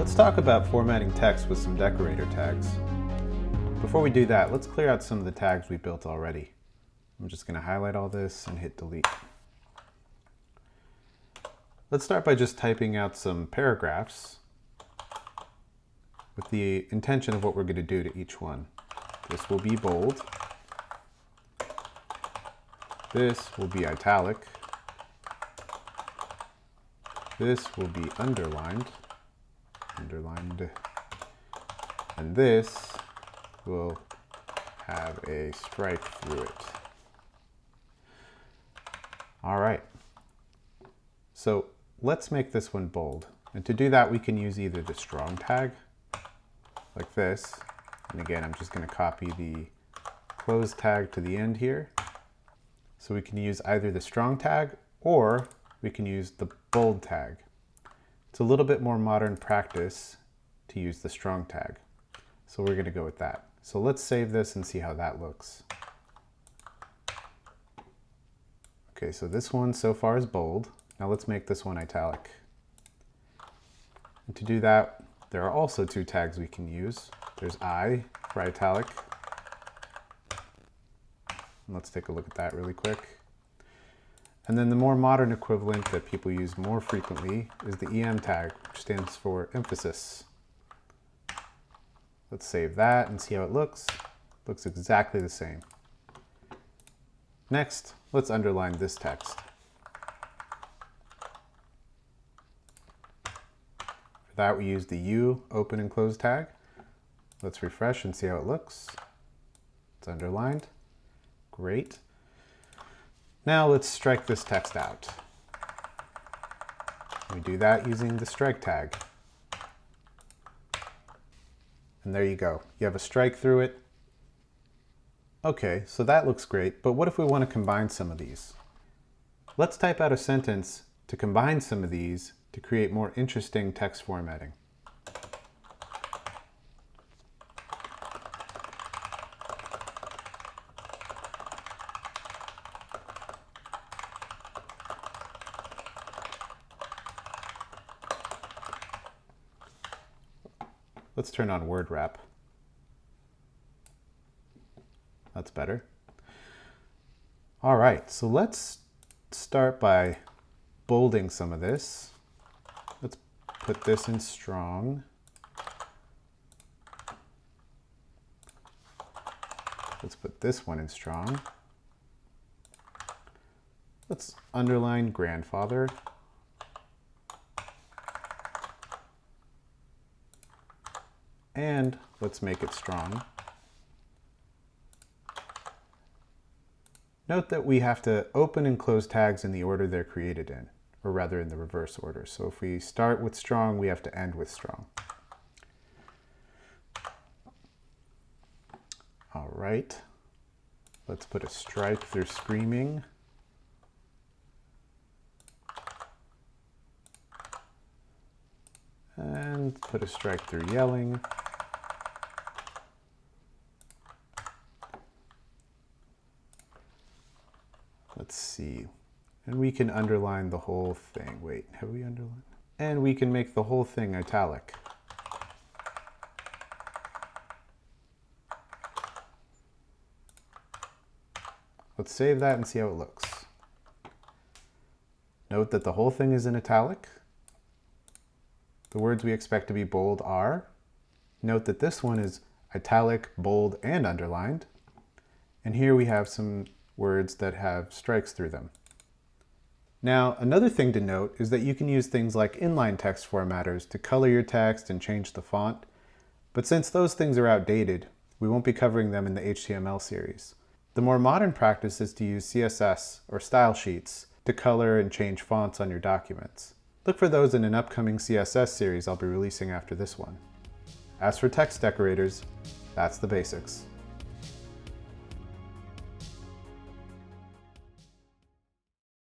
Let's talk about formatting text with some decorator tags. Before we do that, let's clear out some of the tags we built already. I'm just going to highlight all this and hit delete. Let's start by just typing out some paragraphs with the intention of what we're going to do to each one. This will be bold. This will be italic. This will be underlined. And this will have a strike through it. All right. So let's make this one bold. And to do that, we can use either the strong tag, like this. And again, I'm just going to copy the close tag to the end here. So we can use either the strong tag or we can use the bold tag. It's a little bit more modern practice to use the strong tag. So we're going to go with that. So let's save this and see how that looks. Okay, so this one so far is bold. Now let's make this one italic. And to do that, there are also two tags we can use. There's I for italic. And let's take a look at that really quick. And then the more modern equivalent that people use more frequently is the EM tag, which stands for emphasis. Let's save that and see how it looks. Looks exactly the same. Next, let's underline this text. For that, we use the U open and close tag. Let's refresh and see how it looks. It's underlined. Great. Now let's strike this text out. We do that using the strike tag. And there you go. You have a strike through it. Okay, so that looks great, but what if we want to combine some of these? Let's type out a sentence to combine some of these to create more interesting text formatting. Let's turn on word wrap. That's better. All right, so let's start by bolding some of this. Let's put this in strong. Let's put this one in strong. Let's underline grandfather. And let's make it strong. Note that we have to open and close tags in the order they're created in, or rather in the reverse order. So if we start with strong, we have to end with strong. All right, let's put a strike through screaming. And put a strike through yelling. Let's see. And we can underline the whole thing. Wait, have we underlined? And we can make the whole thing italic. Let's save that and see how it looks. Note that the whole thing is in italic. The words we expect to be bold are, note that this one is italic, bold, and underlined. And here we have some words that have strikes through them. Now, another thing to note is that you can use things like inline text formatters to color your text and change the font. But since those things are outdated, we won't be covering them in the HTML series. The more modern practice is to use CSS or style sheets to color and change fonts on your documents. Look for those in an upcoming CSS series I'll be releasing after this one. As for text decorators, that's the basics.